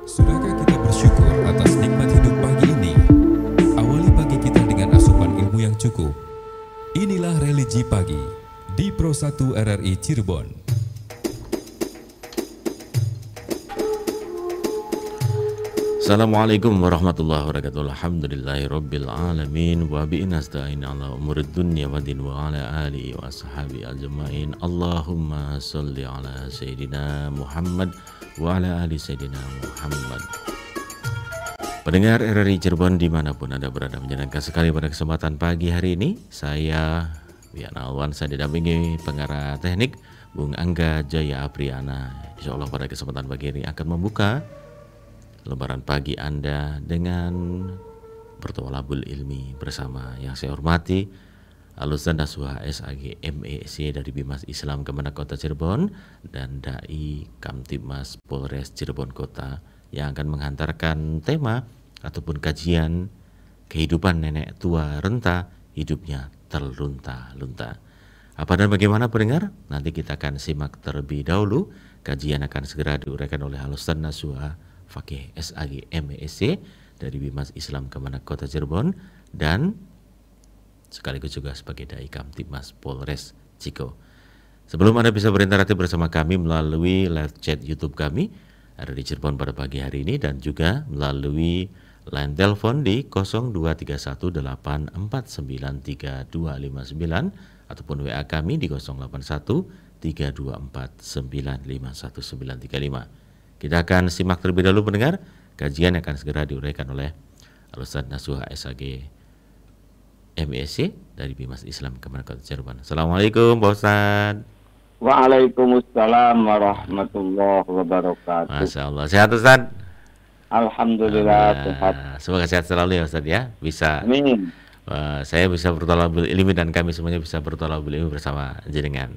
Sudahkah kita bersyukur atas nikmat hidup pagi ini? Awali pagi kita dengan asupan ilmu yang cukup. Inilah Religi Pagi di Pro 1 RRI Cirebon. Assalamualaikum warahmatullahi wabarakatuh. Alhamdulillahirabbil alamin wa bi nasta'in ala umurid dunya wa din wa ala alihi wa ashabi ajmain. Allahumma shalli ala sayidina Muhammad wa ala ali sayidina Muhammad. Pendengar RRI Cirebon dimanapun Anda berada, menyenangkan sekali pada kesempatan pagi hari ini. Saya Wian Alwan, saya didampingi pengarah teknik Bung Angga Jaya Apriana. Insyaallah pada kesempatan pagi ini akan membuka lembaran pagi Anda dengan bertolabul ilmi bersama yang saya hormati Al-Ustaz Nasuha SAG MEC dari Bimas Islam Kemenak Kota Cirebon dan Dai Kamtibmas Polres Cirebon Kota yang akan menghantarkan tema ataupun kajian kehidupan nenek tua renta, hidupnya terlunta-lunta. Apa dan bagaimana pendengar? Nanti kita akan simak terlebih dahulu. Kajian akan segera diuraikan oleh Al-Ustaz Nasuha Fakih SAG MEC dari Bimas Islam Kemenak Kota Cirebon dan sekaligus juga sebagai Dai Kamtibmas Polres Ciko. Sebelum Anda bisa berinteraksi bersama kami melalui live chat YouTube kami ada di Cirebon pada pagi hari ini dan juga melalui line telepon di 02184932259 ataupun WA kami di 081324951935. Kita akan simak terlebih dahulu pendengar. Kajian akan segera diuraikan oleh Al-Ustaz Nasuha SAG MEC dari Bimas Islam Kemenak Kota Cirebon. Assalamualaikum Pak Ustaz. Waalaikumsalam warahmatullahi wabarakatuh. Masya Allah. Sehat Ustaz? Alhamdulillah sehat. Semoga sehat selalu ya Ustaz ya. Bisa. Amin. Saya bisa bertolabul ilmi dan kami semuanya bisa bertolabul ilmi bersama jenengan.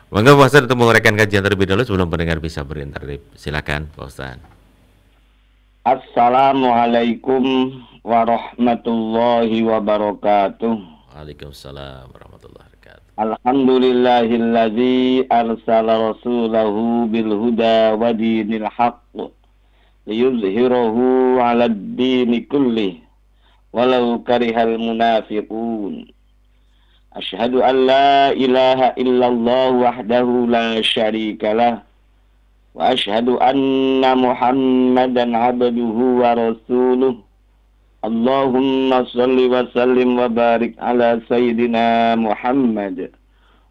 Monggo Pak Ustaz untuk menguraikan kajian terlebih dahulu sebelum pendengar bisa berinteraksi. Silakan Pak Ustaz. Assalamualaikum warahmatullahi wabarakatuh. Waalaikumsalam warahmatullahi wabarakatuh. Alhamdulillahilladzi arsala rasulahu bil huda wa dinil haqq liyuzhirahu 'alad dini kullih walau karihal munafiqun. Asyhadu an la ilaha illallah wahdahu la syarikalah wa asyhadu anna Muhammadan abduhu wa rasuluh. Allahumma salli wa sallim wa barik ala sayyidina Muhammad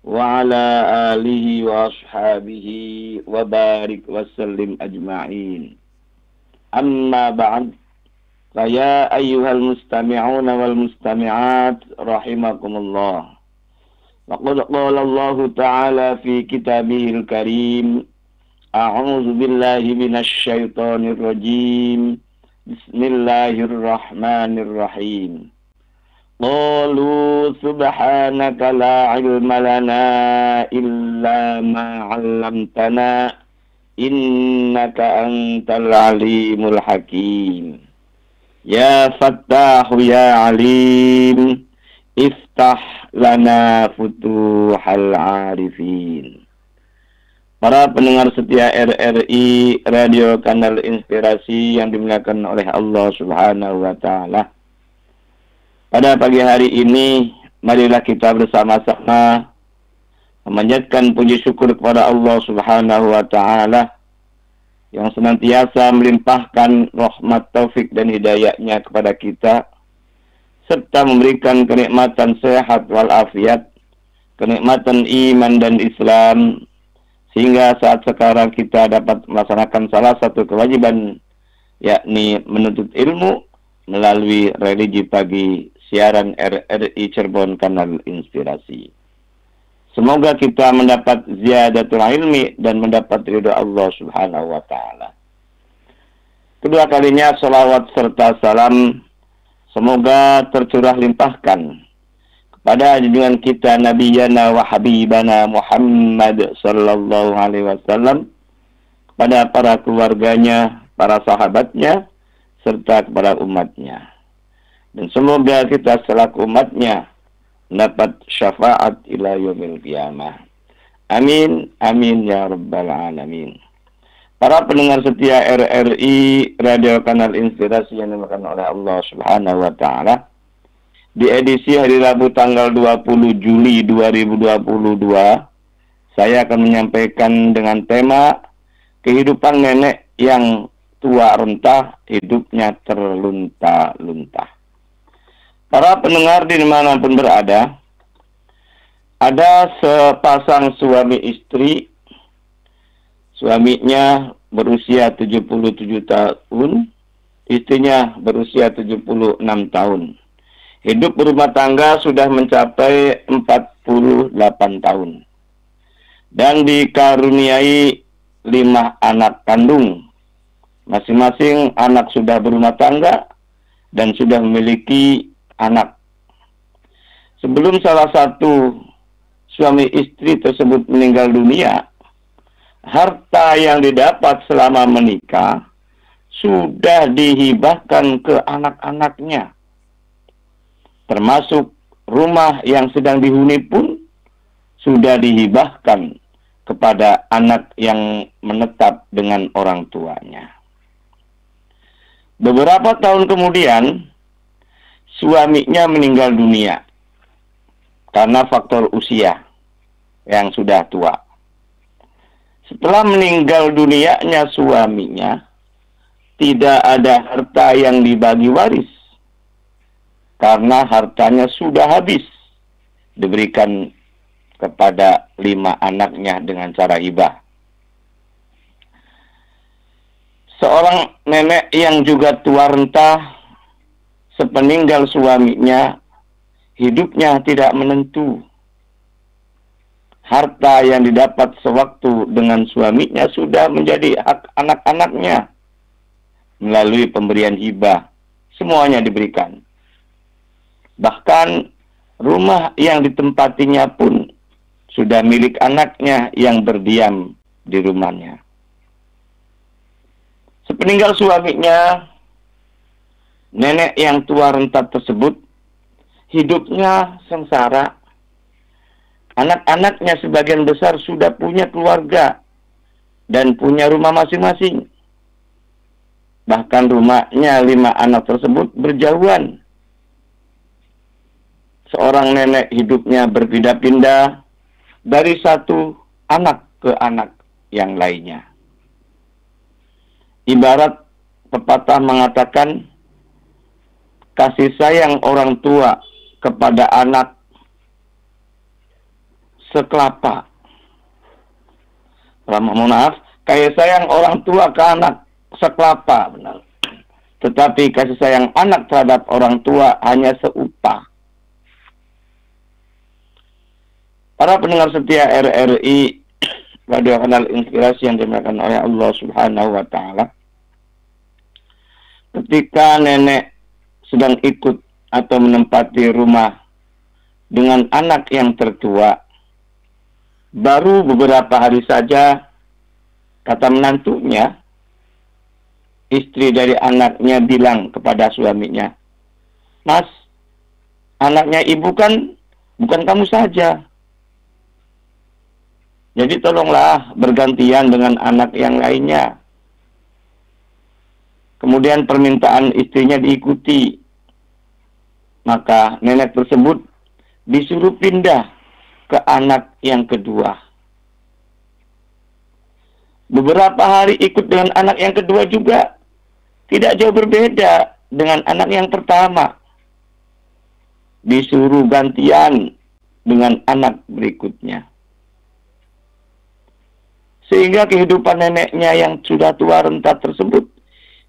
wa ala alihi wa ashabihi wa barik wa sallim ajma'in. Amma ba'd. Ya ayyuhal mustami'una wal mustami'at rahimakumullah. Laqad qala Allah Ta'ala fi kitabihil karim. A'udzu billahi minasy syaithanir rajim. Bismillahirrahmanirrahim. Qalu subhanaka la ilma lana illa ma 'allamtana innaka antal alimul hakim. Ya Fattahu ya Alim, iftah lana futuhal arifin. Para pendengar setia RRI Radio Kanal Inspirasi yang dimuliakan oleh Allah Subhanahu wa Ta'ala. Pada pagi hari ini, marilah kita bersama-sama memanjatkan puji syukur kepada Allah Subhanahu wa Ta'ala yang senantiasa melimpahkan rahmat taufik dan hidayahnya kepada kita, serta memberikan kenikmatan sehat walafiat, kenikmatan iman dan Islam, sehingga saat sekarang kita dapat melaksanakan salah satu kewajiban, yakni menuntut ilmu melalui religi pagi siaran RRI Cirebon Kanal Inspirasi. Semoga kita mendapat ziyadatul ilmi dan mendapat ridha Allah Subhanahu wa Ta'ala. Kedua kalinya salawat serta salam semoga tercurah limpahkan kepada junjungan kita Nabiyana wa Habibana Muhammad sallallahu alaihi wasallam, kepada para keluarganya, para sahabatnya, serta kepada umatnya. Dan semoga kita selaku umatnya mendapat syafaat ila yaumil qiyamah. Amin, amin ya rabbal alamin. Para pendengar setia RRI Radio Kanal Inspirasi yang dimakan oleh Allah Subhanahu wa taala. Di edisi hari Rabu tanggal 20 Juli 2022, saya akan menyampaikan dengan tema kehidupan nenek yang tua renta, hidupnya terlunta-lunta. Para pendengar dimanapun berada, ada sepasang suami istri. Suaminya berusia 77 tahun, istrinya berusia 76 tahun. Hidup berumah tangga sudah mencapai 48 tahun. Dan dikaruniai 5 anak kandung. Masing-masing anak sudah berumah tangga dan sudah memiliki anak. Sebelum salah satu suami istri tersebut meninggal dunia, harta yang didapat selama menikah sudah dihibahkan ke anak-anaknya. Termasuk rumah yang sedang dihuni pun sudah dihibahkan kepada anak yang menetap dengan orang tuanya. Beberapa tahun kemudian, suaminya meninggal dunia karena faktor usia yang sudah tua. Setelah meninggal dunianya suaminya, tidak ada harta yang dibagi waris. Karena hartanya sudah habis, diberikan kepada 5 anaknya dengan cara hibah. Seorang nenek yang juga tua renta, sepeninggal suaminya, hidupnya tidak menentu. Harta yang didapat sewaktu dengan suaminya sudah menjadi hak anak-anaknya melalui pemberian hibah. Semuanya diberikan. Bahkan rumah yang ditempatinya pun sudah milik anaknya yang berdiam di rumahnya. Sepeninggal suaminya, nenek yang tua renta tersebut hidupnya sengsara. Anak-anaknya sebagian besar sudah punya keluarga dan punya rumah masing-masing. Bahkan rumahnya 5 anak tersebut berjauhan. Seorang nenek hidupnya berpindah-pindah dari satu anak ke anak yang lainnya. Ibarat pepatah mengatakan, kasih sayang orang tua kepada anak sekelapa. Mohon maaf, kasih sayang orang tua ke anak sekelapa, benar. Tetapi kasih sayang anak terhadap orang tua hanya seupah. Para pendengar setia RRI Radio Kanal Inspirasi yang dimuliakan oleh Allah Subhanahu wa taala, ketika nenek sedang ikut atau menempati rumah dengan anak yang tertua, baru beberapa hari saja, kata menantunya, istri dari anaknya bilang kepada suaminya, "Mas, anaknya ibu kan bukan kamu saja. Jadi tolonglah bergantian dengan anak yang lainnya." Kemudian permintaan istrinya diikuti. Maka nenek tersebut disuruh pindah ke anak yang kedua. Beberapa hari ikut dengan anak yang kedua juga tidak jauh berbeda dengan anak yang pertama. Disuruh gantian dengan anak berikutnya. Sehingga kehidupan neneknya yang sudah tua renta tersebut,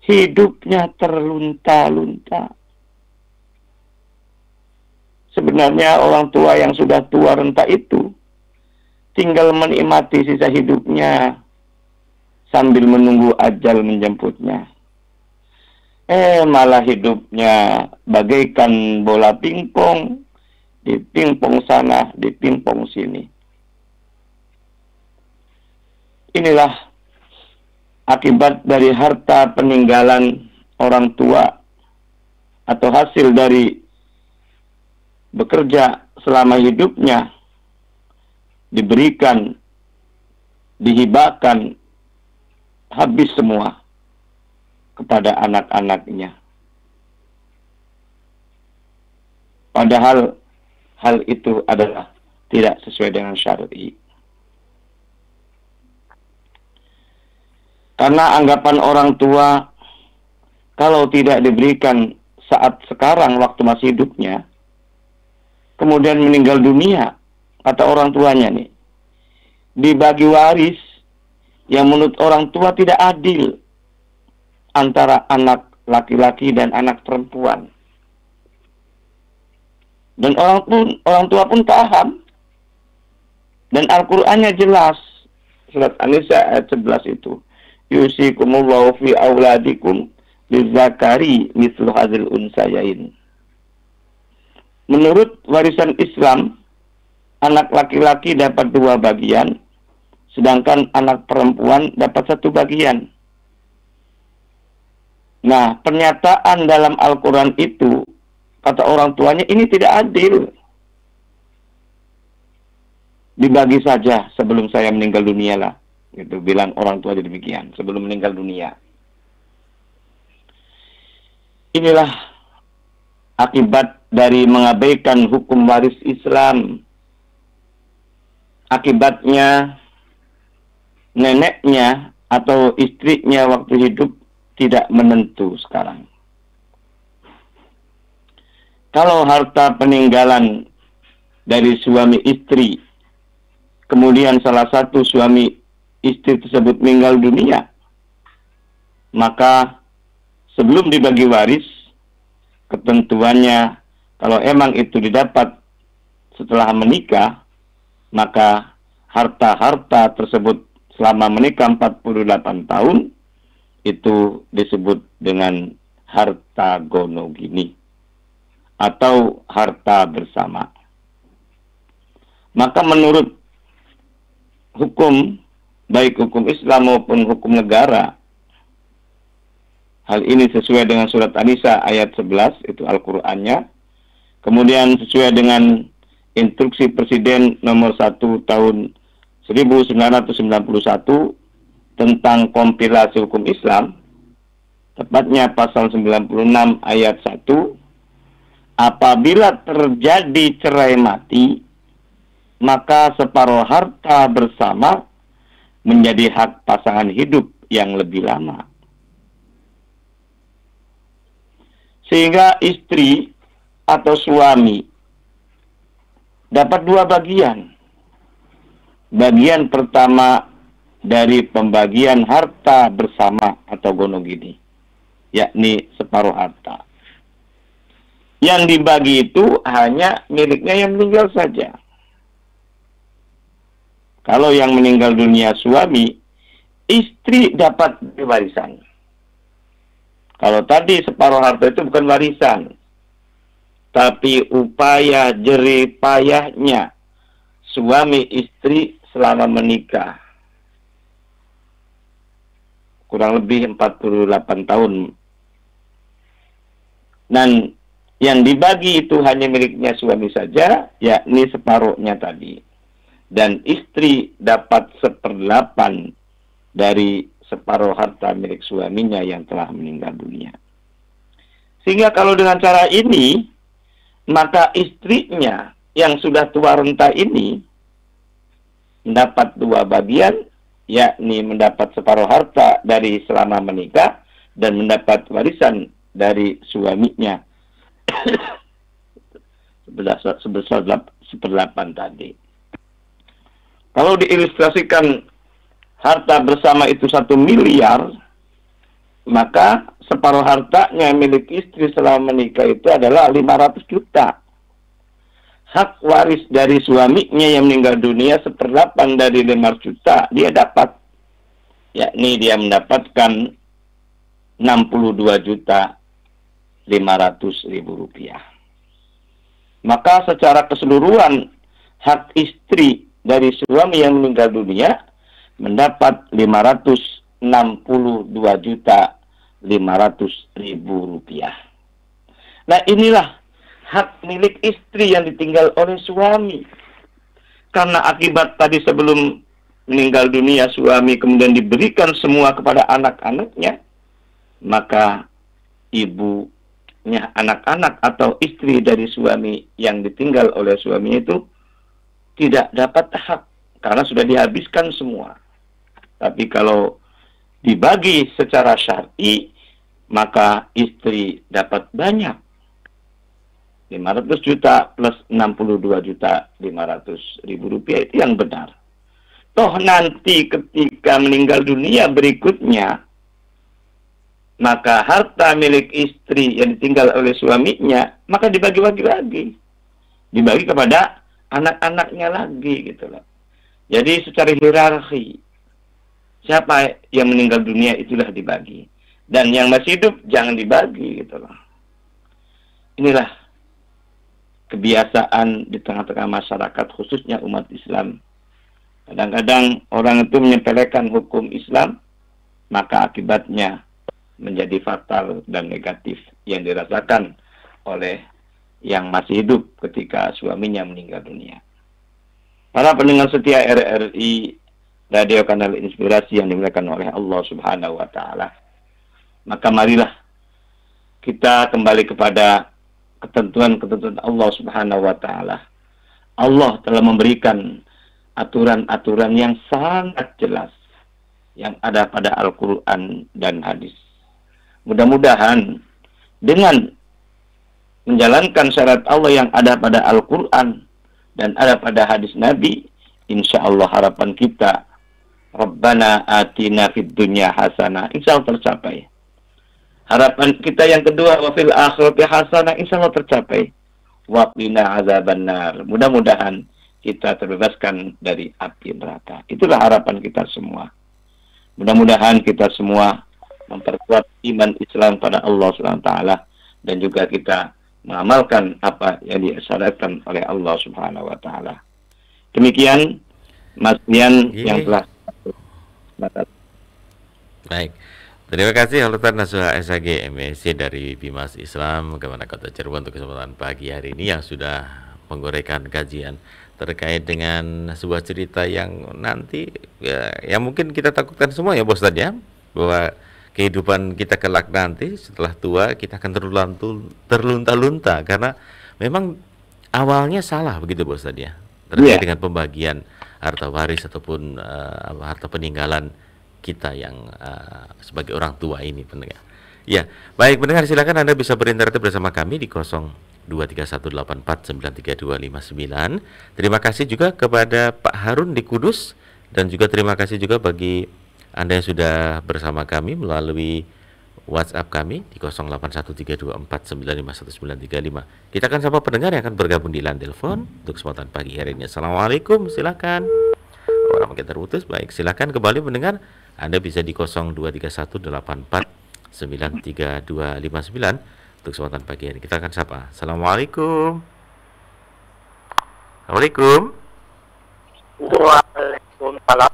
hidupnya terlunta-lunta. Sebenarnya orang tua yang sudah tua renta itu tinggal menikmati sisa hidupnya sambil menunggu ajal menjemputnya. Malah hidupnya bagaikan bola pingpong, di pingpong sana, di pingpong sini. Inilah akibat dari harta peninggalan orang tua atau hasil dari bekerja selama hidupnya, diberikan, dihibahkan habis semua kepada anak-anaknya. Padahal hal itu adalah tidak sesuai dengan syar'i. Karena anggapan orang tua, kalau tidak diberikan saat sekarang waktu masih hidupnya, kemudian meninggal dunia, kata orang tuanya nih, dibagi waris yang menurut orang tua tidak adil antara anak laki-laki dan anak perempuan. Dan orang tua pun paham. Dan Al-Qur'annya jelas. Surat An-Nisa ayat 11 itu. Yusikumullahu fi auladikum lizzakari mithlu hadzal unsayain. Menurut warisan Islam, anak laki-laki dapat 2 bagian, sedangkan anak perempuan dapat 1 bagian. Nah, pernyataan dalam Al-Quran itu, kata orang tuanya, ini tidak adil. Dibagi saja sebelum saya meninggal dunia lah. Gitu, bilang orang tua demikian, sebelum meninggal dunia. Inilah akibat dari mengabaikan hukum waris Islam. Akibatnya neneknya atau istrinya waktu hidup tidak menentu sekarang. Kalau harta peninggalan dari suami istri, kemudian salah satu suami istri tersebut meninggal dunia, maka sebelum dibagi waris, ketentuannya kalau emang itu didapat setelah menikah, maka harta-harta tersebut selama menikah 48 tahun itu disebut dengan harta gonogini atau harta bersama. Maka menurut hukum, baik hukum Islam maupun hukum negara, hal ini sesuai dengan surat An-Nisa ayat 11, itu Al-Qur'annya. Kemudian sesuai dengan instruksi Presiden nomor 1 tahun 1991 tentang kompilasi hukum Islam, tepatnya pasal 96 ayat 1, apabila terjadi cerai mati, maka separuh harta bersama menjadi hak pasangan hidup yang lebih lama. Sehingga istri atau suami dapat 2 bagian. Bagian pertama dari pembagian harta bersama atau gonogini, yakni separuh harta. Yang dibagi itu hanya miliknya yang meninggal saja. Kalau yang meninggal dunia suami, istri dapat warisan. Kalau tadi separuh harta itu bukan warisan, tapi upaya jerih payahnya suami istri selama menikah. Kurang lebih 48 tahun. Dan yang dibagi itu hanya miliknya suami saja, yakni separuhnya tadi. Dan istri dapat 1/8 dari separuh harta milik suaminya yang telah meninggal dunia. Sehingga kalau dengan cara ini, maka istrinya yang sudah tua renta ini mendapat 2 bagian, yakni mendapat separuh harta dari selama menikah dan mendapat warisan dari suaminya sebesar 1/8 tadi. Kalau diilustrasikan harta bersama itu 1 miliar, maka separuh hartanya milik istri selama menikah itu adalah 500 juta. Hak waris dari suaminya yang meninggal dunia 1/8 dari 500 juta dia dapat, yakni dia mendapatkan 62.500.000 rupiah. Maka secara keseluruhan hak istri dari suami yang meninggal dunia mendapat 562.500.000 rupiah. Nah, inilah hak milik istri yang ditinggal oleh suami. Karena akibat tadi sebelum meninggal dunia suami kemudian diberikan semua kepada anak-anaknya, maka ibunya anak-anak atau istri dari suami yang ditinggal oleh suami itu tidak dapat hak karena sudah dihabiskan semua. Tapi kalau dibagi secara syar'i, maka istri dapat banyak. 500 juta plus 62.500.000 rupiah itu yang benar. Toh nanti ketika meninggal dunia berikutnya, maka harta milik istri yang ditinggal oleh suaminya, maka dibagi-bagi lagi. Dibagi kepada anak-anaknya lagi gitu loh. Jadi secara hierarki, siapa yang meninggal dunia itulah dibagi. Dan yang masih hidup jangan dibagi gitu loh. Inilah kebiasaan di tengah-tengah masyarakat, khususnya umat Islam. Kadang-kadang orang itu menyepelekan hukum Islam, maka akibatnya menjadi fatal dan negatif yang dirasakan oleh yang masih hidup ketika suaminya meninggal dunia. Para pendengar setia RRI Radio Kanal Inspirasi yang dimuliakan oleh Allah Subhanahu wa Ta'ala, maka marilah kita kembali kepada ketentuan-ketentuan Allah Subhanahu wa Ta'ala. Allah telah memberikan aturan-aturan yang sangat jelas yang ada pada Al-Quran dan hadis. Mudah-mudahan dengan menjalankan syarat Allah yang ada pada Al-Quran dan ada pada hadis Nabi, insya Allah harapan kita, Rabbana atina fid dunya hasanah, insya Allah tercapai. Harapan kita yang kedua, wa fil akhirati hasanah, insya Allah tercapai. Wa qina azabannar. Mudah-mudahan kita terbebaskan dari api neraka. Itulah harapan kita semua. Mudah-mudahan kita semua memperkuat iman Islam pada Allah SWT dan juga kita mengamalkan apa yang disyaratkan oleh Allah Subhanahu wa Ta'ala. Demikian Mas Dian yang telah baik. Terima kasih Ustaz Nasuha SAG MSc dari Bimas Islam Kemenang Kota Cirebon untuk kesempatan pagi hari ini yang sudah menggorengkan kajian terkait dengan sebuah cerita yang nanti ya mungkin kita takutkan semua ya Bos Ustaz ya, bahwa kehidupan kita kelak nanti setelah tua kita akan terlunta-lunta karena memang awalnya salah begitu Bos Ustaz ya, terkait dengan pembagian harta waris ataupun harta peninggalan kita yang sebagai orang tua ini pendengar. Ya, baik pendengar, silakan Anda bisa berinteraksi bersama kami di 023184932259. Terima kasih juga kepada Pak Harun di Kudus dan juga terima kasih juga bagi Anda yang sudah bersama kami melalui WhatsApp kami di 081324951935. Kita akan sapa pendengar yang akan bergabung di line telepon untuk kesempatan pagi hari ini. Assalamualaikum, silakan. Orang kita terputus, baik silakan kembali mendengar. Anda bisa di 023184932259 untuk kesempatan pagi hari. Kita akan sapa. Assalamualaikum. Assalamualaikum. Waalaikumsalam.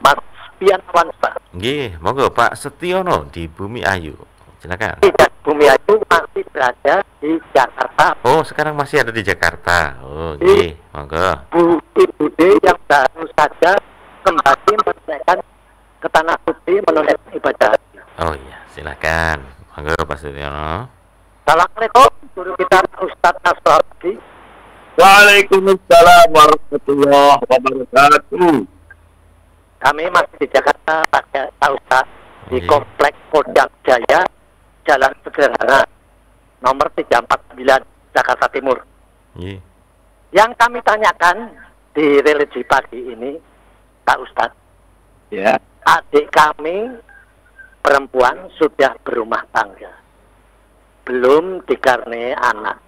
Mas Pianawan Pak. Nggih, monggo Pak Setiono di Bumi Ayu. Silakan. Tidak, Bumi Ayu masih berada di Jakarta. Oh, sekarang masih ada di Jakarta. Oh, nggih, monggo. Ibu D yang baru saja kembali menunaikan ke Tanah Suci menunaikan ibadah. Oh iya, silakan. Monggo Pak Setiono. Assalamualaikum, guru kita Ustadz Nasrul. Waalaikumsalam warahmatullahi wabarakatuh. Kami masih di Jakarta, Pak Ustadz, di Komplek Kodam Jaya, Jalan Sederhana, nomor 349, Jakarta Timur. Yang kami tanyakan di religi pagi ini, Pak Ustadz, Ya. adik kami perempuan sudah berumah tangga, belum dikaruniai anak.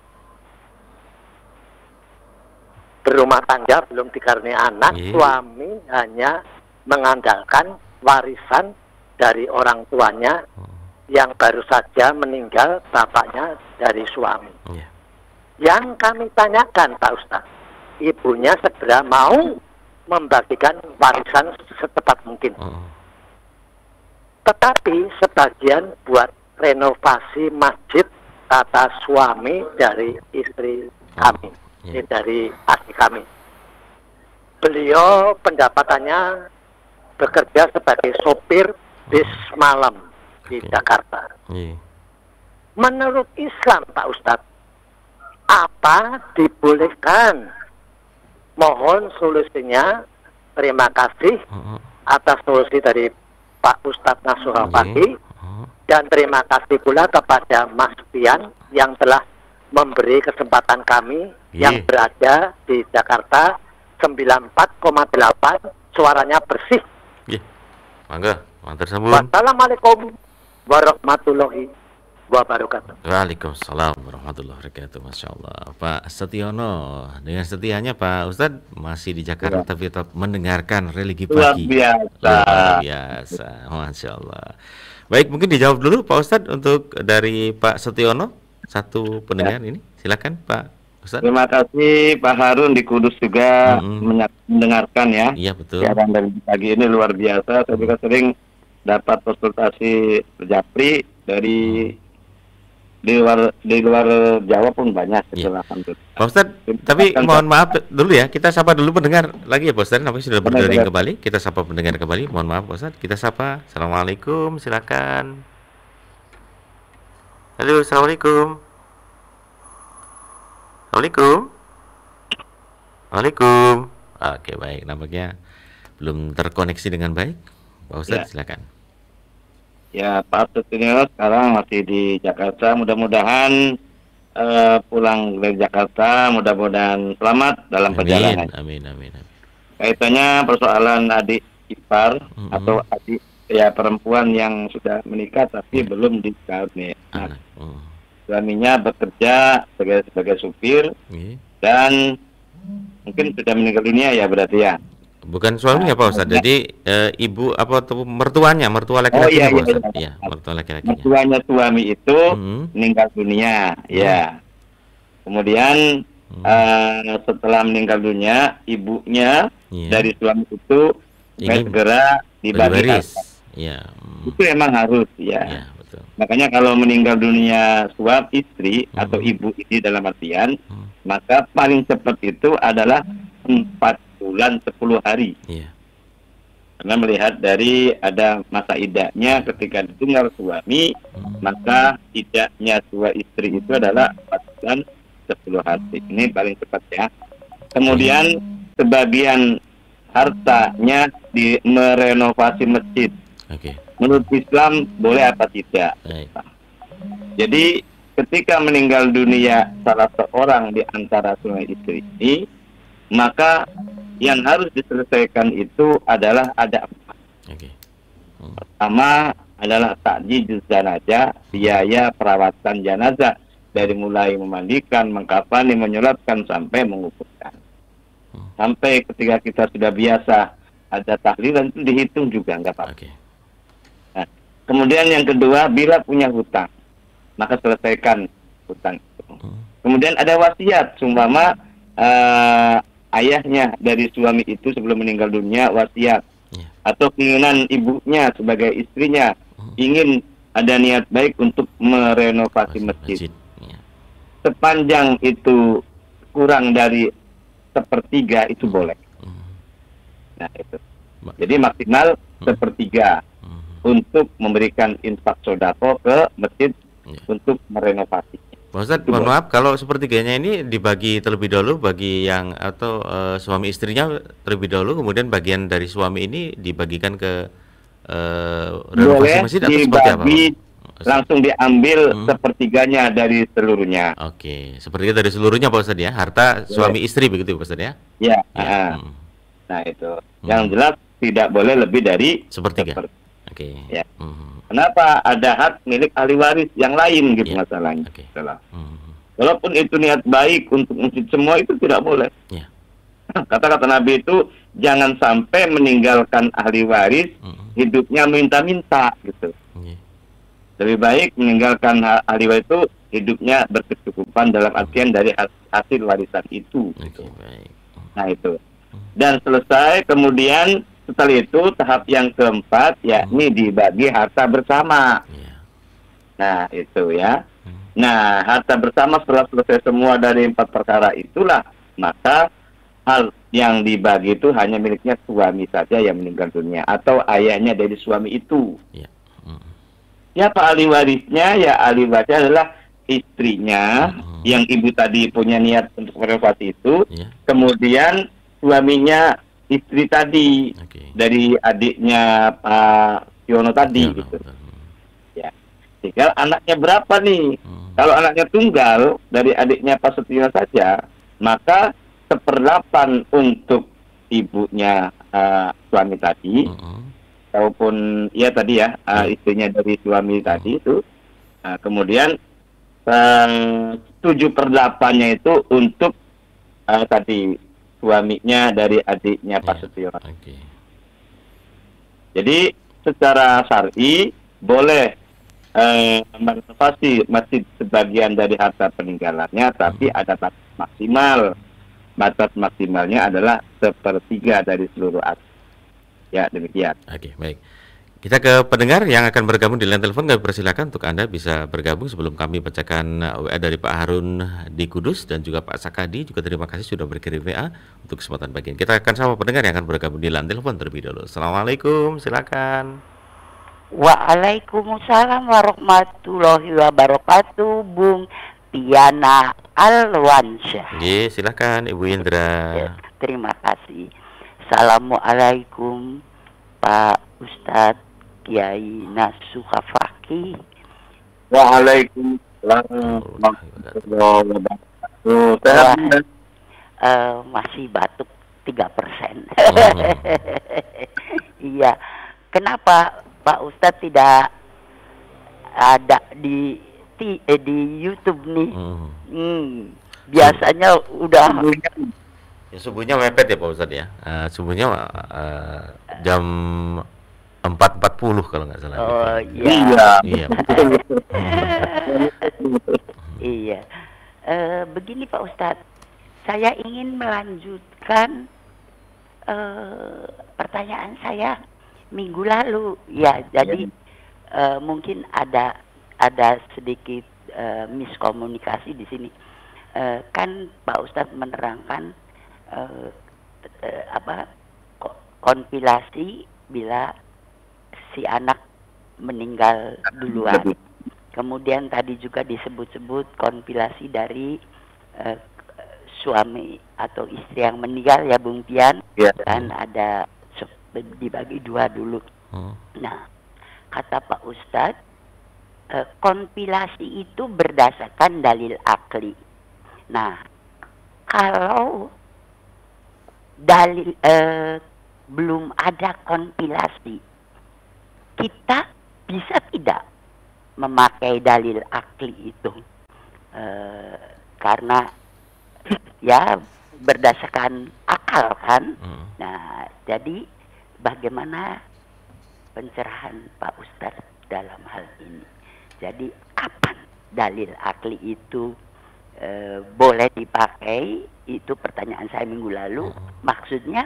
Berumah tangga belum dikaruniai anak, suami hanya mengandalkan warisan dari orang tuanya yang baru saja meninggal, bapaknya dari suami. Yang kami tanyakan Pak Ustadz, ibunya segera mau membagikan warisan secepat mungkin. Tetapi sebagian buat renovasi masjid kata suami dari istri kami, dari adik kami. beliau pendapatannya bekerja sebagai sopir bis malam di Jakarta. Menurut Islam, Pak Ustadz, apa dibolehkan? Mohon solusinya. Terima kasih atas solusi dari Pak Ustadz Nasuha Pagi, dan terima kasih pula kepada Mas Pian yang telah memberi kesempatan kami yang berada di Jakarta 94,8, suaranya bersih. Mangga, mantar sambung. Wassalamualaikum warahmatullahi wabarakatuh. Waalaikumsalam warahmatullahi wabarakatuh. Masya Allah. Pak Setiono, dengan setianya Pak Ustadz masih di Jakarta tapi tetap mendengarkan religi pagi. Luar biasa. Masya Allah. Baik, mungkin dijawab dulu Pak Ustadz untuk dari Pak Setiono, satu pendengar ini. Silakan Pak Ustadz. Terima kasih Pak Harun di Kudus juga mendengarkan ya. Iya betul. Siaran dari pagi ini luar biasa. Saya juga sering dapat konsultasi japri dari di luar Jawa pun banyak. Pak Ustadz, tapi mohon maaf dulu ya, kita sapa dulu pendengar lagi ya Pak Ustadz, namanya sudah berdering kembali. Kita sapa pendengar kembali. Mohon maaf Pak Ustadz, kita sapa. Assalamualaikum, silakan. Halo, assalamualaikum. Waalaikumsalam. Oke, baik, nampaknya belum terkoneksi dengan baik. Pak Ustadz, silakan. Ya, Pak Setiono sekarang masih di Jakarta. Mudah-mudahan pulang dari Jakarta, mudah-mudahan selamat dalam perjalanan. Amin. Kaitannya persoalan adik ipar atau adik ya perempuan yang sudah menikah tapi belum dikaruniai. Suaminya bekerja sebagai supir dan mungkin sudah meninggal dunia ya berarti ya. Bukan suaminya Pak Ustadz, jadi ibu apa mertua laki-lakinya Pak Ustadz? Iya, mertua laki-lakinya. Mertuanya suami itu meninggal dunia, ya. Kemudian setelah meninggal dunia, ibunya dari suami itu segera dibagi harta. Iya. Itu emang harus ya. Iya, betul. Makanya kalau meninggal dunia suami istri atau ibu ini dalam artian, maka paling cepat itu adalah 4 bulan 10 hari. Karena melihat dari ada masa idahnya ketika ditinggal suami, maka idahnya suami istri itu adalah 4 bulan 10 hari. Ini paling cepat ya. Kemudian sebagian hartanya merenovasi masjid. Menurut Islam boleh apa tidak? Jadi ketika meninggal dunia salah seorang di antara suami istri ini, maka yang harus diselesaikan itu adalah ada 4. Pertama adalah takjil jenazah, biaya perawatan jenazah dari mulai memandikan, mengkafani, menyolatkan sampai menguburkan. Sampai ketika kita sudah biasa ada tahlilan itu dihitung juga nggak apa-apa. Nah, kemudian yang kedua, bila punya hutang, maka selesaikan hutang itu. Kemudian ada wasiat, seumpama ayahnya dari suami itu sebelum meninggal dunia wasiat, atau keinginan ibunya sebagai istrinya ingin ada niat baik untuk merenovasi masjid. Sepanjang itu kurang dari 1/3 itu boleh. Nah itu. Jadi maksimal 1/3 untuk memberikan infak sodako ke masjid untuk merenovasi. Pak Ustadz, mohon maaf, kalau sepertiganya ini dibagi terlebih dahulu bagi yang atau suami istrinya terlebih dahulu, kemudian bagian dari suami ini dibagikan ke renovasi masjid atau seperti apa? Langsung diambil 1/3 dari seluruhnya. Sepertiga dari seluruhnya Pak Ustadz ya, harta suami istri begitu Pak Ustadz ya? Ya. Nah itu, yang jelas tidak boleh lebih dari 1/3. Ya. Kenapa? Ada hak milik ahli waris yang lain gitu masalahnya. Walaupun itu niat baik untuk masjid semua itu tidak boleh. Kata-kata Nabi itu jangan sampai meninggalkan ahli waris hidupnya minta-minta gitu. Lebih baik meninggalkan ahli waris itu hidupnya berkecukupan dalam artian dari hasil warisan itu. Gitu. Nah itu. Dan selesai kemudian setelah itu tahap yang keempat yakni dibagi harta bersama. Nah itu ya. Nah harta bersama setelah selesai semua dari 4 perkara itulah maka yang dibagi itu hanya miliknya suami saja yang meninggal dunia atau ayahnya dari suami itu. Ya. Siapa ahli warisnya? Ya ahli warisnya adalah istrinya yang ibu tadi punya niat untuk merenovasi itu. Ya. Kemudian suaminya istri tadi dari adiknya Pak Yono tadi gitu. Ya. Tinggal anaknya berapa nih? Kalau anaknya tunggal dari adiknya Pak Setiono saja, maka 1/8 untuk ibunya suami tadi, ataupun ya tadi ya istrinya dari suami tadi itu. Kemudian 7/8-nya itu untuk tadi suaminya dari adiknya Pak Setiono. Jadi secara syar'i boleh merenovasi masjid sebagian dari harta peninggalannya, tapi ada batas maksimal. Batas maksimalnya adalah 1/3 dari seluruh aset. Ya, demikian. Oke, baik. Kita ke pendengar yang akan bergabung di line telepon. Kami persilakan untuk Anda bisa bergabung sebelum kami bacakan WA dari Pak Harun di Kudus dan juga Pak Sakadi. Juga terima kasih sudah berkirim WA untuk kesempatan pagi ini. Kita akan sama pendengar yang akan bergabung di line telepon terlebih dahulu. Assalamualaikum, silakan. Waalaikumsalam warahmatullahi wabarakatuh, Bung Piana Alwansyah. Ye, silakan Ibu Indra. Ya, terima kasih. Assalamualaikum Pak Ustadz Kiai Nasuha Fakih. Waalaikumsalam warahmatullahi wabarakatuh. Masih batuk 3%. Iya. Kenapa Pak Ustadz tidak ada di YouTube nih? Biasanya udah ya, subuhnya mepet ya Pak Ustadz ya. Subuhnya jam 4.40 kalau nggak salah. Oh iya. Iya. Iya. Begini Pak Ustadz, saya ingin melanjutkan pertanyaan saya minggu lalu. Ya, jadi mungkin ada sedikit miskomunikasi di sini. Kan Pak Ustadz menerangkan konfirmasi bila si anak meninggal duluan. Kemudian tadi juga disebut-sebut konfirmasi dari suami atau istri yang meninggal ya Bung Pian. Kan ada dibagi dua dulu. Nah, kata Pak Ustadz, kompilasi itu berdasarkan dalil akli. Nah, kalau dalil belum ada kompilasi, kita bisa tidak memakai dalil akli itu? Karena ya berdasarkan akal kan. Nah, jadi bagaimana pencerahan Pak Ustadz dalam hal ini? Jadi kapan dalil akli itu boleh dipakai? Itu pertanyaan saya minggu lalu. Maksudnya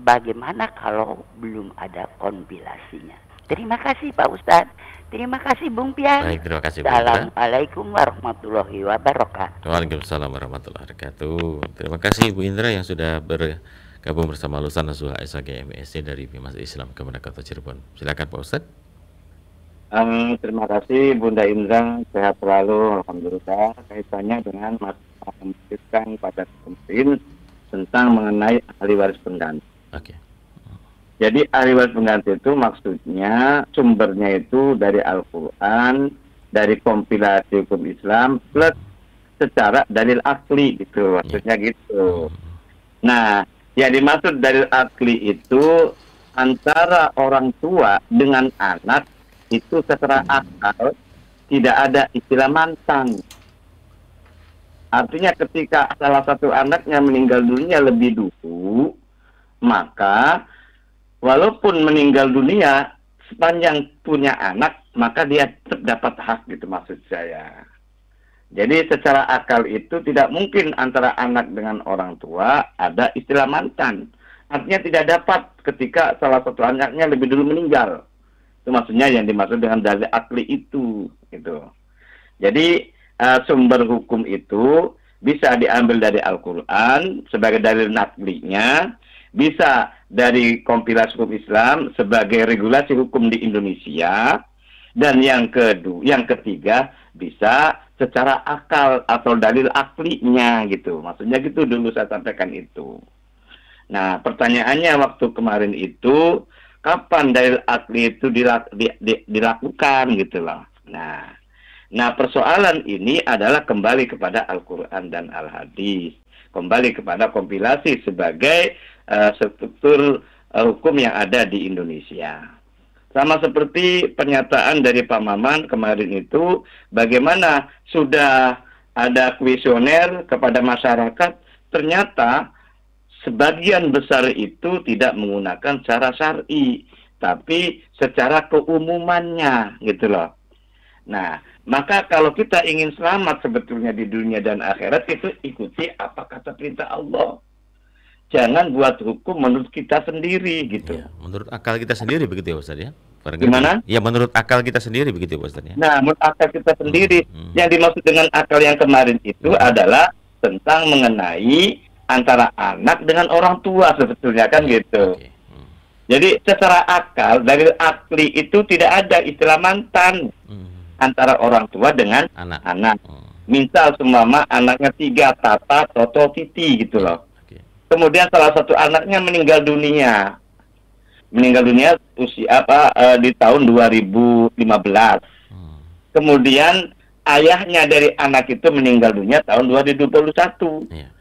bagaimana kalau belum ada kompilasinya? Terima kasih Pak Ustadz. Terima kasih Bung Pian. Baik, terima kasih Bung Pian. Assalamualaikum warahmatullahi wabarakatuh. Waalaikumsalam warahmatullahi wabarakatuh. Terima kasih Bu Indra yang sudah bergabung bersama lulusan Nasuha SAG MSc dari Bimas Islam Kemenak Kota Cirebon. Silakan Pak Ustadz. Terima kasih Bunda Indra, sehat selalu, alhamdulillah. Kaitannya dengan masalah memutuskan pada kemarin tentang mengenai ahli waris pengganti. Jadi ahli waris pengganti itu maksudnya sumbernya itu dari Al-Quran, dari kompilasi hukum Islam, plus secara dalil akli gitu, maksudnya gitu. Nah, yang dimaksud dalil akli itu antara orang tua dengan anak itu secara akal tidak ada istilah mantan. Artinya ketika salah satu anaknya meninggal dunia lebih dulu, maka walaupun meninggal dunia sepanjang punya anak, maka dia tetap dapat hak gitu maksud saya. Jadi secara akal itu tidak mungkin antara anak dengan orang tua ada istilah mantan. Artinya tidak dapat ketika salah satu anaknya lebih dulu meninggal. Itu maksudnya yang dimaksud dengan dalil akli itu gitu. Jadi sumber hukum itu bisa diambil dari Al-Quran sebagai dalil naklinya, bisa dari kompilasi hukum Islam sebagai regulasi hukum di Indonesia, dan yang ketiga bisa secara akal atau dalil aklinya gitu. Maksudnya gitu dulu saya sampaikan itu. Nah, pertanyaannya waktu kemarin itu, kapan dalil akli itu dilakukan gitu loh. Nah, persoalan ini adalah kembali kepada Al-Quran dan Al-Hadis. Kembali kepada kompilasi sebagai struktur hukum yang ada di Indonesia. Sama seperti pernyataan dari Pak Maman kemarin itu, bagaimana sudah ada kuesioner kepada masyarakat, ternyata sebagian besar itu tidak menggunakan cara syar'i, tapi secara keumumannya gitu loh. Nah, maka kalau kita ingin selamat sebetulnya di dunia dan akhirat, itu ikuti apa kata perintah Allah. Jangan buat hukum menurut kita sendiri gitu. Ya, menurut akal kita sendiri begitu ya Ustaz ya? Gimana? Ya menurut akal kita sendiri begitu ya Ustaz ya? Nah, menurut akal kita sendiri. Yang dimaksud dengan akal yang kemarin itu adalah tentang mengenai antara anak dengan orang tua sebetulnya kan gitu. Okay. Jadi secara akal, dari akli itu tidak ada istilah mantan antara orang tua dengan anak. Misal seumpama anaknya 3, Tata, Toto, Titi gitu loh. Okay. Kemudian salah satu anaknya meninggal dunia. Usia di tahun 2015. Kemudian ayahnya dari anak itu meninggal dunia tahun 2021. Yeah.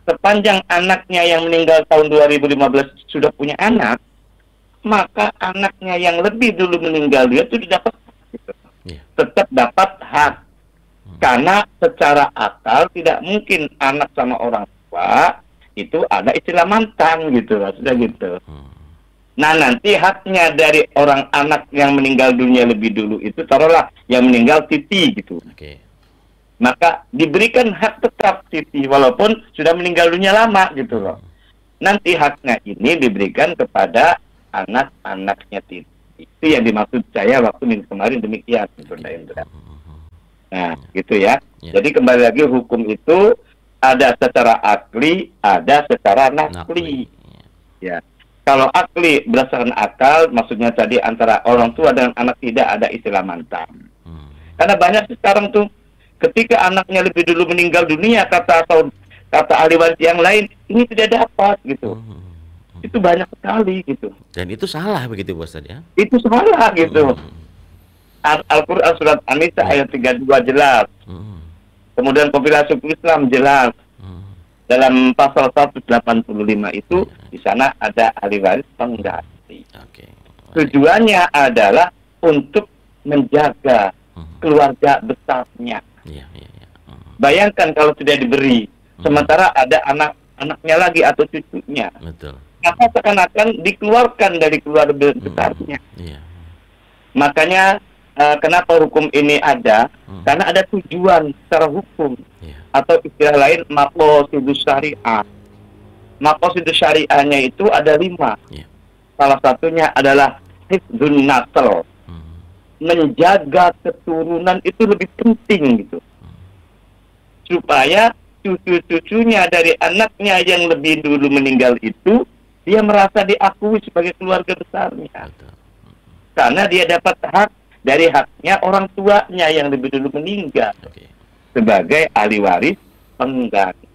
Sepanjang anaknya yang meninggal tahun 2015 sudah punya anak, maka anaknya yang lebih dulu meninggal dia itu dapat tetap dapat hak. Karena secara akal tidak mungkin anak sama orang tua itu ada istilah mantan gitu, sudah gitu. Nah, nanti haknya dari orang anak yang meninggal dunia lebih dulu itu, taruhlah yang meninggal Titi gitu. Okay. Maka diberikan hak tetap Titi walaupun sudah meninggal dunia lama gitu loh. Nanti haknya ini diberikan kepada anak-anaknya Titi. Itu yang dimaksud saya waktu minggu kemarin demikian gitu. Nah, gitu ya. Jadi kembali lagi hukum itu ada secara akli, ada secara nakli. Ya. Kalau akli berdasarkan akal, maksudnya tadi antara orang tua dan anak tidak ada istilah mantan. Karena banyak sekarang tuh ketika anaknya lebih dulu meninggal dunia, kata ahli waris yang lain ini tidak dapat gitu. Itu banyak sekali gitu. Dan itu salah begitu Ustaz ya? Itu salah gitu. Al-Quran surat An-Nisa ayat 32 jelas. Kemudian kompilasi hukum Islam jelas. Dalam pasal 185 itu di sana ada ahli waris pengganti. Tujuannya adalah untuk menjaga keluarga besarnya. Bayangkan kalau tidak diberi, sementara ada anak-anaknya lagi atau cucunya. Betul. Maka seakan-akan dikeluarkan dari keluarga besarnya. Makanya kenapa hukum ini ada? Karena ada tujuan secara hukum. Atau istilah lain maqasidus syariah. Maqasidus syariahnya itu ada 5. Salah satunya adalah hifdzun nasl. Menjaga keturunan itu lebih penting gitu. Supaya cucu-cucunya dari anaknya yang lebih dulu meninggal itu dia merasa diakui sebagai keluarga besarnya. Karena dia dapat hak dari haknya orang tuanya yang lebih dulu meninggal. Sebagai ahli waris pengganti.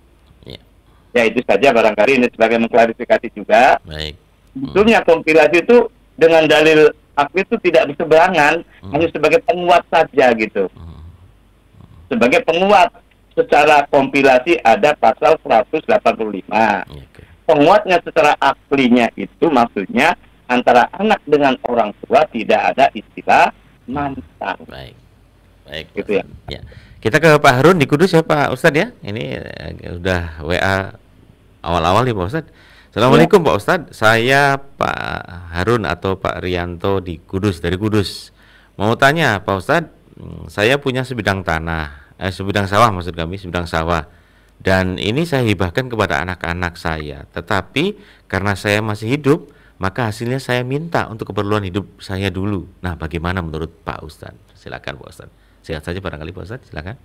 Ya itu saja barangkali ini sebagai mengklarifikasi juga. Sebetulnya kompilasi itu dengan dalil akli itu tidak berseberangan, hanya sebagai penguat saja gitu. Sebagai penguat secara kompilasi ada pasal 185. Penguatnya secara aklinya itu maksudnya antara anak dengan orang tua tidak ada istilah mantan. Baik gitu ya. Kita ke Pak Harun di Kudus ya Pak Ustadz ya. Ini udah WA awal-awal ya Pak Ustadz. Assalamualaikum Pak Ustadz. Saya Pak Harun atau Pak Rianto di Kudus, dari Kudus. Mau tanya Pak Ustadz, saya punya sebidang tanah, sebidang sawah maksud kami, sebidang sawah. Dan ini saya hibahkan kepada anak-anak saya. Tetapi karena saya masih hidup, maka hasilnya saya minta untuk keperluan hidup saya dulu. Nah, bagaimana menurut Pak Ustadz? Silakan Pak Ustadz. Sehat saja barangkali Pak Ustadz, silakan.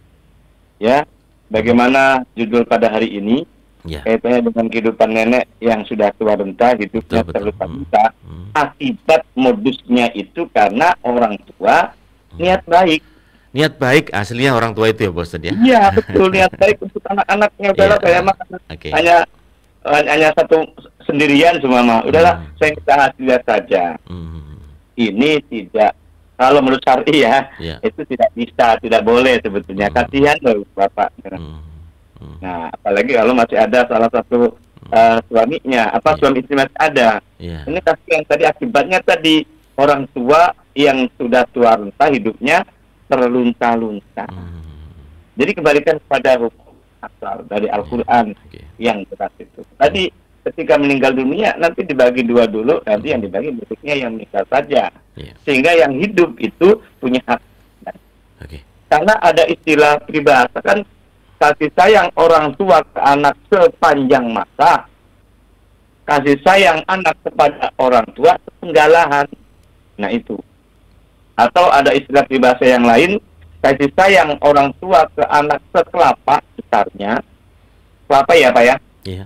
Ya, bagaimana judul pada hari ini kaitannya dengan kehidupan nenek yang sudah tua renta, hidupnya terluka-luka. Akibat modusnya itu karena orang tua niat baik. Niat baik aslinya orang tua itu ya Pak Ustadz ya? Iya betul, niat baik untuk anak-anaknya. Udahlah saya mah hanya satu sendirian semua mah. Udahlah saya kita lihat saja. Ini tidak, kalau menurut syar'i itu tidak bisa, tidak boleh sebetulnya. Kasihan loh bapak. Nah apalagi kalau masih ada salah satu suaminya, suami istri masih ada. Ini kasihan tadi, akibatnya tadi orang tua yang sudah tua renta hidupnya terlunta-lunta. Jadi kembalikan kepada hukum asal dari Al-Quran yang jelas itu. Tadi ketika meninggal dunia nanti dibagi dua dulu, nanti yang dibagi miliknya yang meninggal saja. Sehingga yang hidup itu punya hak. Karena ada istilah peribahasa kan, kasih sayang orang tua ke anak sepanjang masa, kasih sayang anak kepada orang tua sepenggalahan. Nah itu. Atau ada istilah peribahasa yang lain, kasih sayang orang tua ke anak sekelapa besarnya, kelapa ya Pak ya? Iya.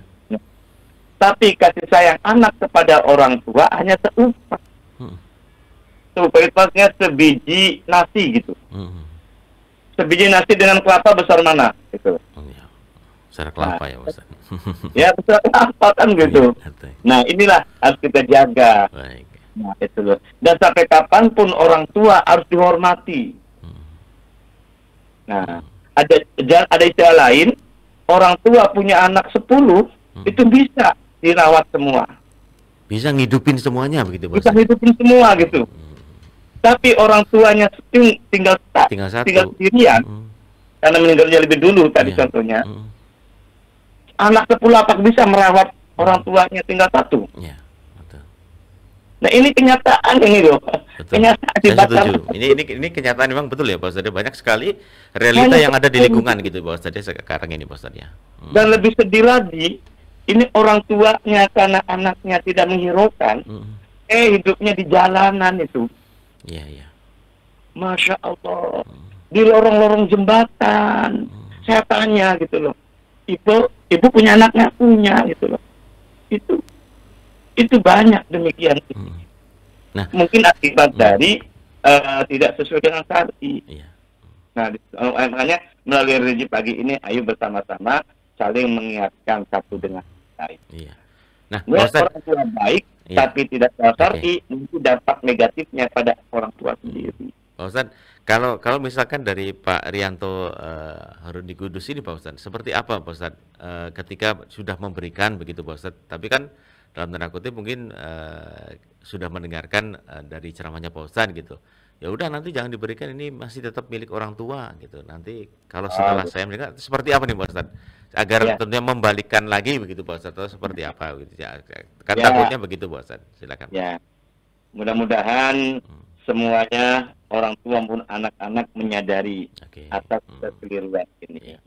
Tapi kasih sayang anak kepada orang tua hanya seumpah. Seumpah sebiji nasi gitu. Sebiji nasi dengan kelapa besar mana? Gitu. Besar kelapa ya Ustaz. Ya besar kelapa kan gitu. Nah inilah harus kita jaga. Baik. Nah itu loh. Dan sampai kapanpun orang tua harus dihormati. Nah ada istilah lain, orang tua punya anak 10 itu bisa dirawat semua. Bisa ngidupin semuanya begitu Bos? Bisa ngidupin semua gitu. Tapi orang tuanya tinggal sendirian, karena meninggalnya lebih dulu tadi contohnya. Anak 10 apakah bisa merawat orang tuanya tinggal 1? Iya, betul. Nah ini kenyataan ini loh. Kenyataan di Batam. Ini kenyataan memang betul ya Pak Ustadz. Banyak sekali realita yang ada di lingkungan gitu Pak Ustadz sekarang ini Pak Ustadz ya. Dan lebih sedih lagi, ini orang tuanya karena anaknya tidak menghiraukan, hidupnya di jalanan itu. Iya, iya. Masya Allah. Di lorong-lorong jembatan. Saya tanya gitu loh. Ibu punya anak nggak punya gitu loh. Itu banyak demikian. Nah, mungkin akibat dari tidak sesuai dengan syar'i. Iya. Nah, makanya melalui religi pagi ini, ayo bersama-sama saling mengingatkan satu dengan lain. Iya. Nah, orang tua baik, tapi tidak syar'i, itu dampak negatifnya pada orang tua sendiri. Pak Ustadz, kalau misalkan dari Pak Rianto Harun di Kudus ini Pak Ustadz, seperti apa Pak Ustadz ketika sudah memberikan begitu Pak Ustadz, tapi kan dalam tanda kutip mungkin sudah mendengarkan dari ceramahnya Pak Ustadz gitu. Ya udah nanti jangan diberikan, ini masih tetap milik orang tua gitu. Nanti kalau setelah saya mendengar seperti apa nih Pak Ustadz? Agar tentunya membalikkan lagi begitu Pak Ustadz, atau seperti apa gitu ya. Kan takutnya begitu Pak Ustadz. Silakan. Ya. Mudah-mudahan semuanya orang tua maupun anak-anak menyadari atas kekeliruan ini.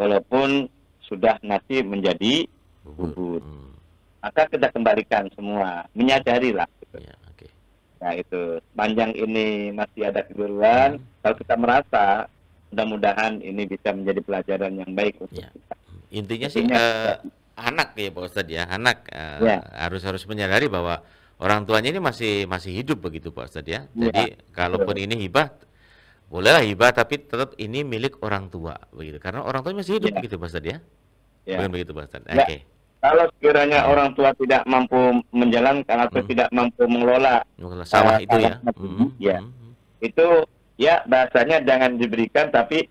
Walaupun sudah nasib menjadi bubur. Maka kita kembalikan semua, menyadarilah gitu. Nah itu, panjang ini masih ada kekeliruan, kalau kita merasa mudah-mudahan ini bisa menjadi pelajaran yang baik untuk kita. Intinya sih anak ya Pak Ustadz ya, anak harus menyadari bahwa orang tuanya ini masih hidup begitu Pak Ustadz ya. Jadi kalaupun ini hibah, bolehlah hibah, tapi tetap ini milik orang tua begitu. Karena orang tua masih hidup begitu Pak Ustadz ya. Bukan begitu Pak Ustadz. Oke. Kalau sekiranya orang tua tidak mampu menjalankan atau tidak mampu mengelola sawah itu itu ya bahasanya jangan diberikan, tapi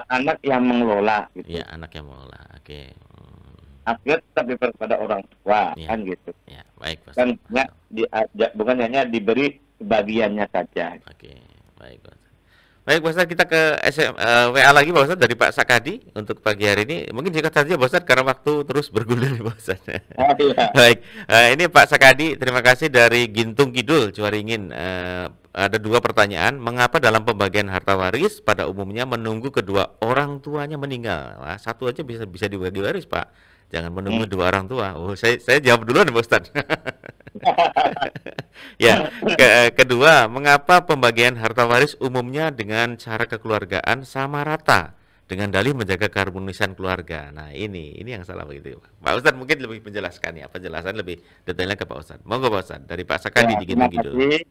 anak yang mengelola gitu. Iya, anak yang mengelola. Oke. Akhirnya tetap diberi kepada orang tua kan gitu. Ya, baik Pak. Kan bukan hanya diberi bagiannya saja. Oke, baik Pak. Baik Pak Ustadz, kita ke WA lagi Pak Ustadz dari Pak Sakadi untuk pagi hari ini. Mungkin singkat saja Pak Ustadz karena waktu terus bergulir Pak Ustadz. Baik, ini Pak Sakadi, terima kasih dari Gintung Kidul, Cuaringin. Ada 2 pertanyaan. Mengapa dalam pembagian harta waris pada umumnya menunggu kedua orang tuanya meninggal? Wah, satu aja bisa dibagi waris Pak. Jangan menunggu 2 orang tua. Oh, saya jawab duluan Pak Ustadz. Ya, kedua, mengapa pembagian harta waris umumnya dengan cara kekeluargaan sama rata dengan dalih menjaga keharmonisan keluarga. Nah, ini yang salah begitu, Pak Ustadz mungkin lebih menjelaskan ya, penjelasan lebih detailnya ke Pak Ustadz. Monggo Pak Ustadz, dari Pak Sakadi di Gunung Kidul. Terima kasih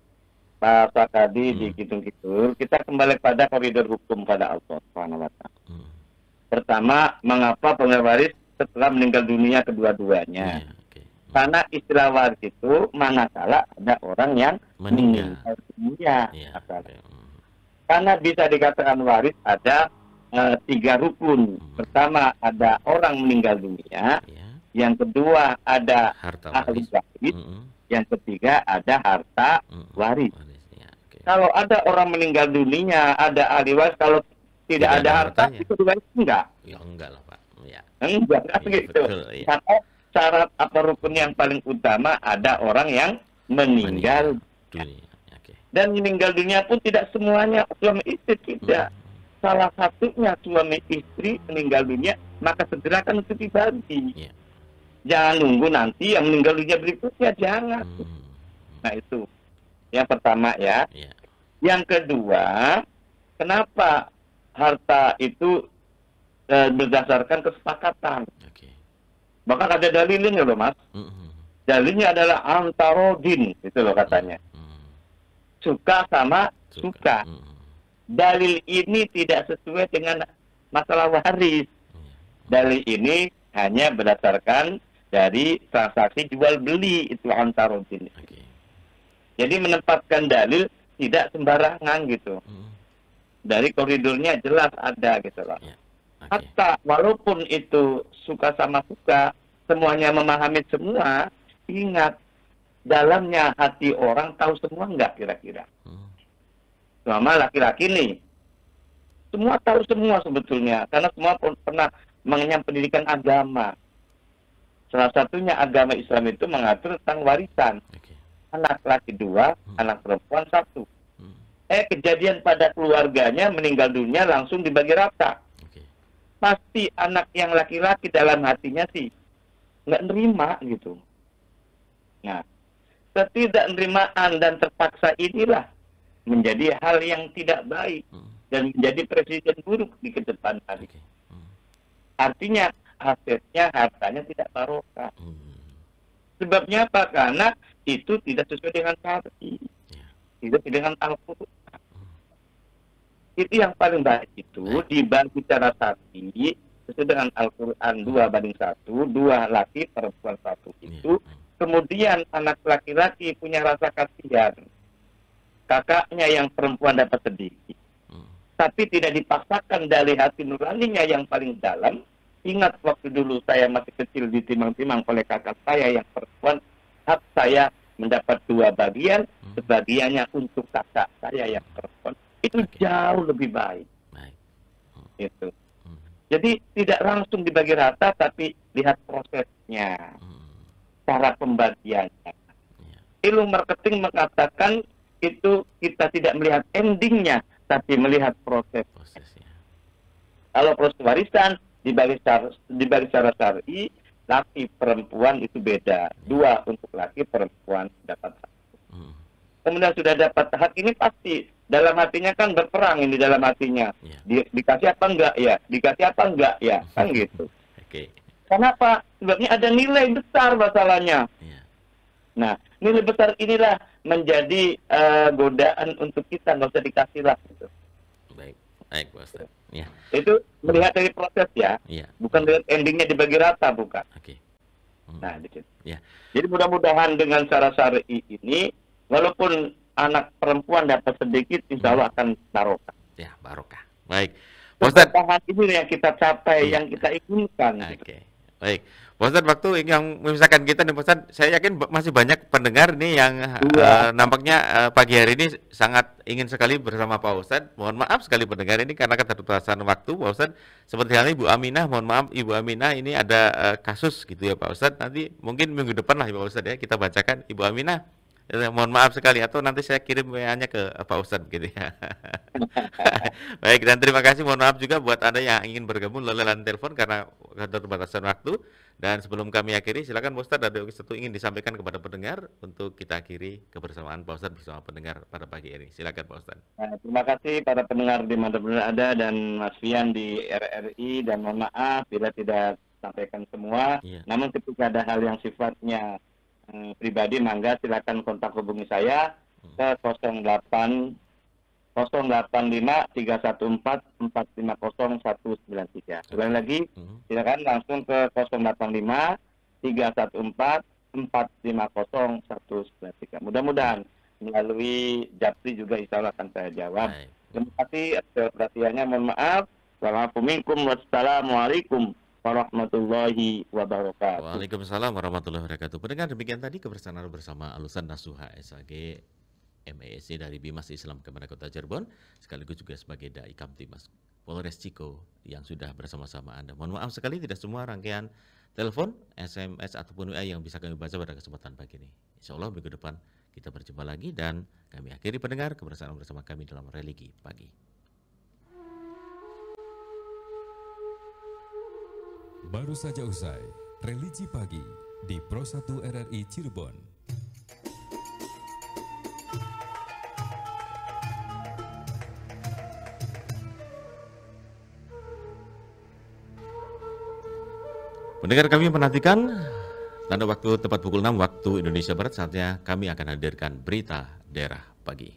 Pak Sakadi di Gunung Kidul. Kita kembali pada koridor hukum pada Allah Subhanahu wa Ta'ala. Pertama, mengapa pengwaris setelah meninggal dunia kedua-duanya? Karena istilah waris itu manakala ada orang yang meninggal dunia. Karena bisa dikatakan waris ada 3 rukun. Pertama ada orang meninggal dunia. Yang kedua ada harta ahli waris. Yang ketiga ada harta waris. Kalau ada orang meninggal dunia, ada ahli waris. Kalau tidak ada harta, itu waris enggak? Ya enggak lah Pak. Ya. Enggak gitu. Betul, ya. Karena syarat apa rukun yang paling utama ada orang yang meninggal dunia. Dan meninggal dunia pun tidak semuanya suami istri, tidak. Salah satunya suami istri meninggal dunia, maka segerakan untuk dibagi. Jangan nunggu nanti yang meninggal dunia berikutnya, jangan. Nah itu yang pertama ya. Yang kedua, kenapa harta itu berdasarkan kesepakatan? Bahkan ada dalilnya loh Mas. Dalilnya adalah antarodin, itu loh katanya. Suka sama suka. Dalil ini tidak sesuai dengan masalah waris. Dalil ini hanya berdasarkan dari transaksi jual beli, itu antarodin. Jadi menempatkan dalil tidak sembarangan gitu. Dari koridornya jelas ada gitu loh. Hatta walaupun itu suka sama suka, semuanya memahami semua, ingat dalamnya hati orang tahu semua enggak kira-kira? Sama laki-laki nih, semua tahu semua sebetulnya, karena semua pernah mengenyam pendidikan agama. Salah satunya agama Islam itu mengatur tentang warisan. Anak laki 2, anak perempuan 1. Kejadian pada keluarganya meninggal dunia langsung dibagi rata. Pasti anak yang laki-laki dalam hatinya sih nggak nerima gitu. Nah, ketidaknerimaan dan terpaksa inilah menjadi hal yang tidak baik dan menjadi presiden buruk di ke depan hari. Artinya asetnya, hartanya tidak barokah. Sebabnya apa? Karena itu tidak sesuai dengan syar'i, tidak dengan Al-Quran. Itu yang paling baik itu dibagi secara syar'i sesuai dengan Al-Quran 2:1, 2 laki perempuan 1 itu. Kemudian anak laki-laki punya rasa kasihan, kakaknya yang perempuan dapat sedikit, tapi tidak dipaksakan dari hati nuraninya yang paling dalam. Ingat waktu dulu saya masih kecil ditimang-timang oleh kakak saya yang perempuan, hak saya mendapat 2 bagian, sebagiannya untuk kakak saya yang perempuan. Itu jauh lebih baik. Itu. Jadi tidak langsung dibagi rata, tapi lihat prosesnya, cara pembagiannya. Ilmu marketing mengatakan itu kita tidak melihat endingnya, tapi melihat prosesnya. Kalau proses warisan dibagi secara syar'i, laki perempuan itu beda. 2 untuk laki, perempuan dapat hak. Kemudian sudah dapat hak ini pasti dalam hatinya kan berperang ini dalam hatinya. Dikasih apa enggak ya? Dikasih apa enggak ya? Kan gitu. Kenapa? Sebabnya ada nilai besar masalahnya. Nah, nilai besar inilah menjadi godaan untuk kita, nggak usah dikasih lah gitu. Baik Pak Ustaz. Itu melihat dari proses ya, bukan dari endingnya dibagi rata, bukan. Nah, di situ. Jadi mudah-mudahan dengan cara syar'i ini, walaupun anak perempuan dapat sedikit, insya Allah akan barokah. Ya, barokah. Baik. Pak Ustaz, ini yang kita capai, yang kita inginkan. Baik. Pak Ustaz, waktu yang memisahkan kita nih Pak Ustaz, saya yakin masih banyak pendengar nih yang nampaknya pagi hari ini sangat ingin sekali bersama Pak Ustaz. Mohon maaf sekali pendengar ini karena keterbatasan waktu Pak Ustaz. Seperti halnya Ibu Aminah, mohon maaf Ibu Aminah ini ada kasus gitu ya Pak Ustaz. Nanti mungkin minggu depan lah Pak Ustaz ya kita bacakan Ibu Aminah. Mohon maaf sekali, atau nanti saya kirim WA-nya ke Pak Ustadz gitu ya. Baik, dan terima kasih, mohon maaf juga buat Anda yang ingin bergabung melalui line telepon karena keterbatasan waktu. Dan sebelum kami akhiri, silakan Pak Ustadz ada sesuatu ingin disampaikan kepada pendengar untuk kita akhiri kebersamaan Pak Ustadz bersama pendengar pada pagi ini. Silakan Pak Ustadz. Nah, terima kasih para pendengar di mana-mana ada dan Mas Fian di RRI, dan mohon maaf bila tidak sampaikan semua. Iya. Namun ketika ada hal yang sifatnya pribadi, mangga silakan kontak hubungi saya ke 08 085 314 450 193. Ulangi lagi, silakan langsung ke 085 314 450 193. Mudah-mudahan melalui Japri juga insya Allah akan saya jawab. Baik. Terima kasih atas perhatiannya. Mohon maaf. Wassalamualaikum warahmatullahi wabarakatuh. Waalaikumsalam warahmatullahi wabarakatuh. Pendengar, demikian tadi kebersamaan bersama Alusan Nasuha SAG MASC dari Bimas Islam Kementerian Kota Cirebon, sekaligus juga sebagai Dai Kamtimas Polres Ciko yang sudah bersama-sama Anda. Mohon maaf sekali tidak semua rangkaian telepon, SMS ataupun WA yang bisa kami baca pada kesempatan pagi ini. Insya Allah minggu depan kita berjumpa lagi, dan kami akhiri pendengar kebersamaan bersama kami dalam Religi Pagi. Baru saja usai Religi Pagi di Pro 1 RRI Cirebon. Pendengar kami menantikan tanda waktu tepat pukul 6 waktu Indonesia Barat, saatnya kami akan hadirkan berita daerah pagi.